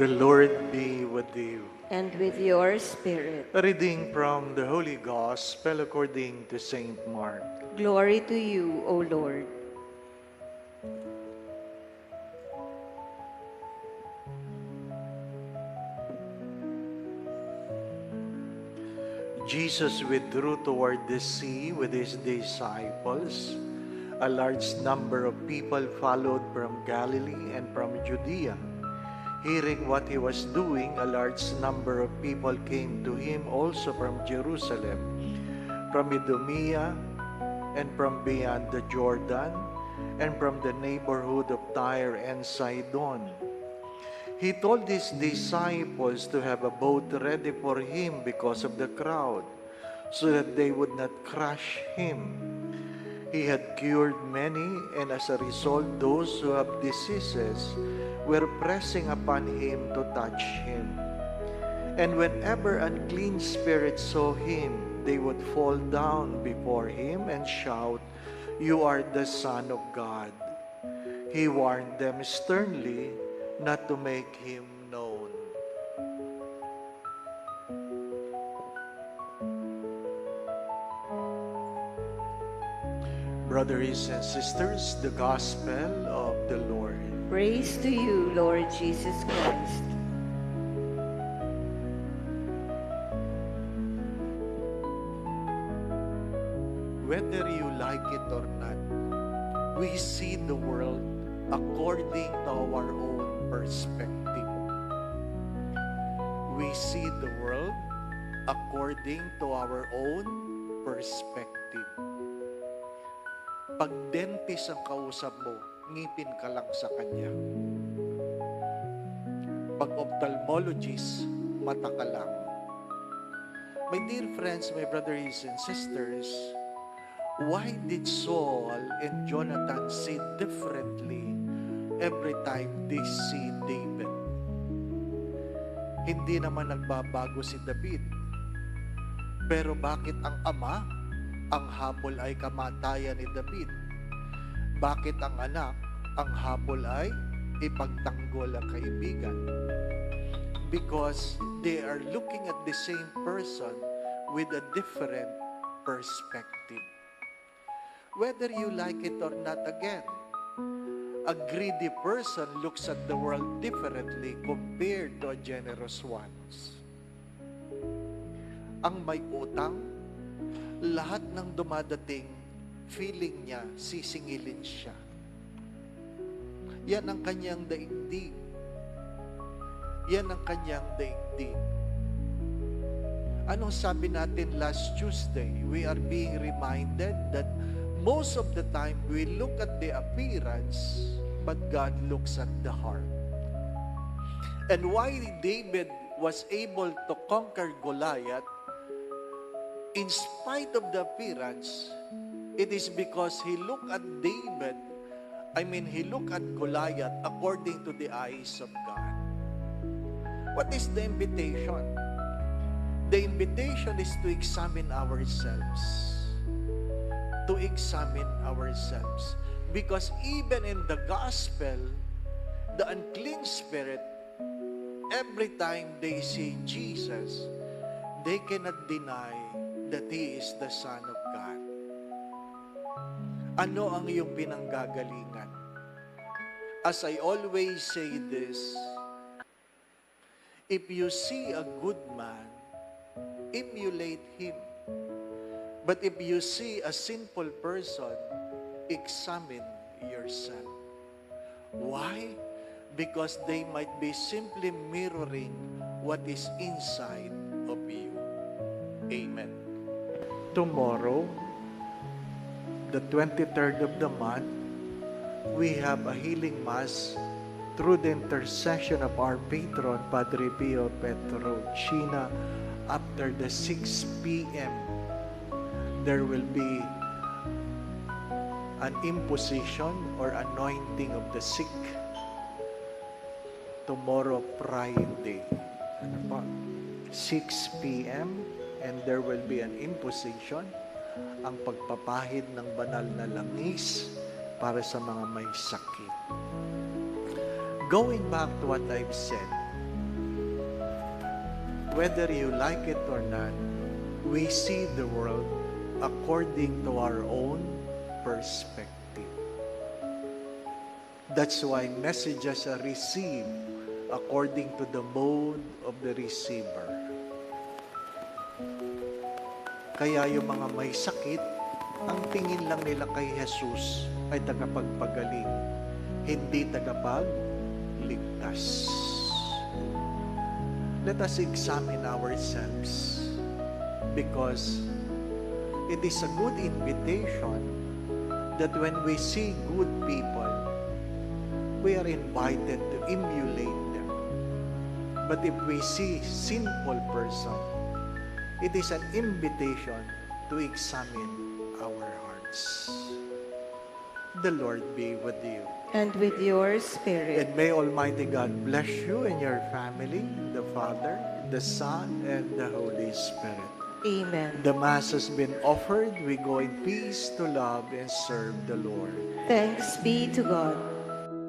The Lord be with you. And with your spirit. A reading from the Holy Gospel according to Saint Mark. Glory to you, O Lord. Jesus withdrew toward the sea with his disciples. A large number of people followed from Galilee and from Judea. Hearing what he was doing, a large number of people came to him also from Jerusalem, from Idumea, and from beyond the Jordan, and from the neighborhood of Tyre and Sidon. He told his disciples to have a boat ready for him because of the crowd, so that they would not crush him. He had cured many, and as a result, those who have diseases were pressing upon him to touch him. And whenever unclean spirits saw him, they would fall down before him and shout, "You are the Son of God." He warned them sternly not to make him known. Brothers and sisters, the Gospel of the Lord. Praise to you, Lord Jesus Christ. Whether you like it or not, we see the world according to our own perspective. We see the world according to our own perspective. Pag dentist ang kausap mo, ngipin ka lang sa kanya. Pag ophthalmologist, mata ka lang. My dear friends, my brothers and sisters, why did Saul and Jonathan see differently every time they see David? Hindi naman nagbabago si David. Pero bakit ang ama, ang habol ay kamatayan ni David? Bakit ang anak, ang habol ay ipagtanggol ang kaibigan? Because they are looking at the same person with a different perspective. Whether you like it or not, again, a greedy person looks at the world differently compared to a generous ones. Ang may utang, lahat ng dumadating, feeling niya, sisingilin siya. Yan ang kanyang daigdig. Yan ang kanyang daigdig. Anong sabi natin last Tuesday? We are being reminded that most of the time we look at the appearance, but God looks at the heart. And why David was able to conquer Goliath, in spite of the appearance, it is because he looked at he looked at Goliath according to the eyes of God. What is the invitation? The invitation is to examine ourselves. To examine ourselves. Because even in the gospel, the unclean spirit, every time they see Jesus, they cannot deny that He is the Son of God. Ano ang iyong pinanggagalingan? As I always say this, if you see a good man, emulate him. But if you see a sinful person, examine yourself. Why? Because they might be simply mirroring what is inside of you. Amen. Tomorrow, the 23rd of the month, we have a healing mass through the intercession of our patron, Padre Pio Petrocina. After the 6 p.m., there will be an imposition or anointing of the sick. Tomorrow, Friday, 6 p.m., and there will be an imposition, ang pagpapahid ng banal na langis para sa mga may sakit. Going back to what I've said, whether you like it or not, we see the world according to our own perspective. That's why messages are received according to the mode of the receiver. Kaya yung mga may sakit, ang tingin lang nila kay Jesus ay tagapagpagaling, hindi tagapagligtas. Let us examine ourselves, because it is a good invitation that when we see good people, we are invited to emulate them. But if we see sinful person, it is an invitation to examine our hearts. The Lord be with you. And with your spirit. And may Almighty God bless you and your family, the Father, the Son, and the Holy Spirit. Amen. The Mass has been offered. We go in peace to love and serve the Lord. Thanks be to God.